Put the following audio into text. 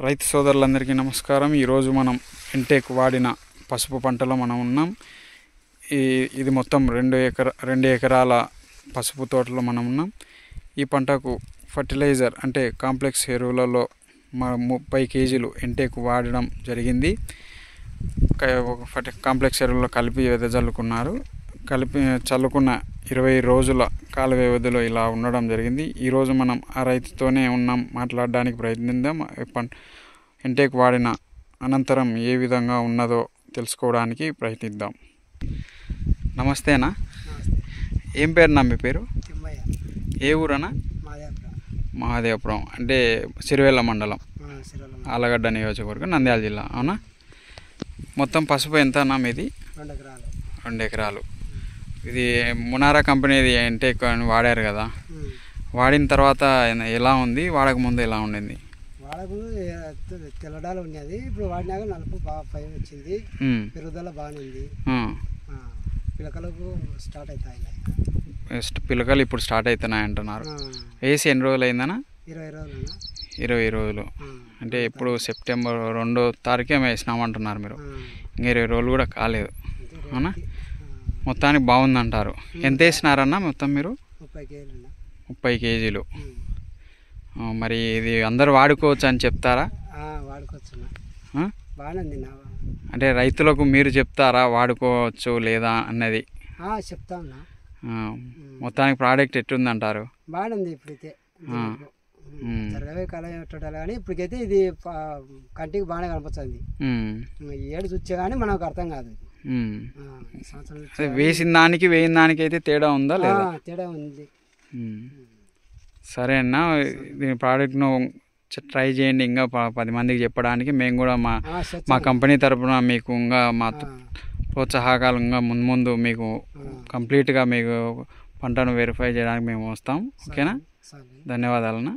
రైతు సోదరులందరికీ నమస్కారం. ఈరోజు మనం ఇంటేక్ వాడిన పసుపు పంటలో మనం ఉన్నాం. ఇది మొత్తం 2 ఎకరాల పసుపు తోటలో మనం ఉన్నాం. ఈ పంటకు ఫర్టిలైజర్ అంటే కాంప్లెక్స్ ఎరువులలో 30 కేజీలు ఇంటేక్ వాడడం జరిగింది. కాంప్లెక్స్ ఎరువులో కలిపి వెదజల్లుకున్నారు. చల్లుకున్న 20 రోజుల కాల వ్యవధిలో ఇలా ఉండడం జరిగింది. ఈరోజు మనం ఆ రైతుతోనే ఉన్నాం, మాట్లాడడానికి ప్రయత్నిద్దాం. ఇంటేక్ వాడిన అనంతరం ఏ విధంగా ఉన్నదో తెలుసుకోవడానికి ప్రయత్నిద్దాం. నమస్తేనా, ఏం పేరునా మీ పేరు? ఏ ఊరనా? మహాదేవపురం అంటే సిరివెల్ల మండలం, ఆలగడ్డ నియోజకవర్గం, నంద్యాల జిల్లా. అవునా? మొత్తం పసుపు ఎంత అన్నా మీది? 2 ఎకరాలు. ఇది మునారా కంపెనీది ఇంటేక్ అని వాడారు కదా, వాడిన తర్వాత ఎలా ఉంది, వాడక ముందు ఎలా ఉండింది? వాడకముందు తెల్లడాలు ఉన్నది, ఇప్పుడు వాడినాక నలుపు బాగా పై వచ్చింది, పెరుగుదల బాగానే ఉంది. పిలకలకు స్టార్ట్ అవుతాయి. పిలకలు ఇప్పుడు స్టార్ట్ అవుతున్నాయి అంటున్నారు. వేసి ఎన్ని రోజులు అయిందనా? 20 రోజులు. 20 రోజులు అంటే ఇప్పుడు సెప్టెంబర్ 2వ తారీఖే వేసినామంటున్నారు మీరు. ఇంకా 20 రోజులు కూడా కాలేదు. అవునా? మొత్తానికి బాగుందంటారు. ఎంత వేసినారన్నా మొత్తం మీరు? 30 కేజీలు. మరి ఇది అందరూ వాడుకోవచ్చు అని చెప్తారా? వాడుకోవచ్చు. అంటే రైతులకు మీరు చెప్తారా వాడుకోవచ్చు లేదా అన్నది? చెప్తా ఉన్నా. మొత్తానికి ప్రోడక్ట్ ఎట్టుందంటారు? బాగుంది. ఇప్పుడైతే కాలం పెట్టాలి కానీ ఇప్పటికైతే ఇది కంటికి బాగానే కనిపిస్తుంది. ఏడు చూచ్చే కానీ మనకు అర్థం కాదు. వేసిన దానికి వేయిన దానికి అయితే తేడా ఉందా లేదా? తేడా ఉంది. సరే అన్న, దీని ప్రోడక్ట్ను ట్రై చేయండి. ఇంకా 10 మందికి చెప్పడానికి మేము కూడా మా కంపెనీ తరఫున మీకు ఇంకా మా ప్రోత్సాహకాలు ఇంకా ముందు మీకు కంప్లీట్గా మీకు పంటను వెరిఫై చేయడానికి మేము వస్తాం. ఓకేనా? ధన్యవాదాలన్నా.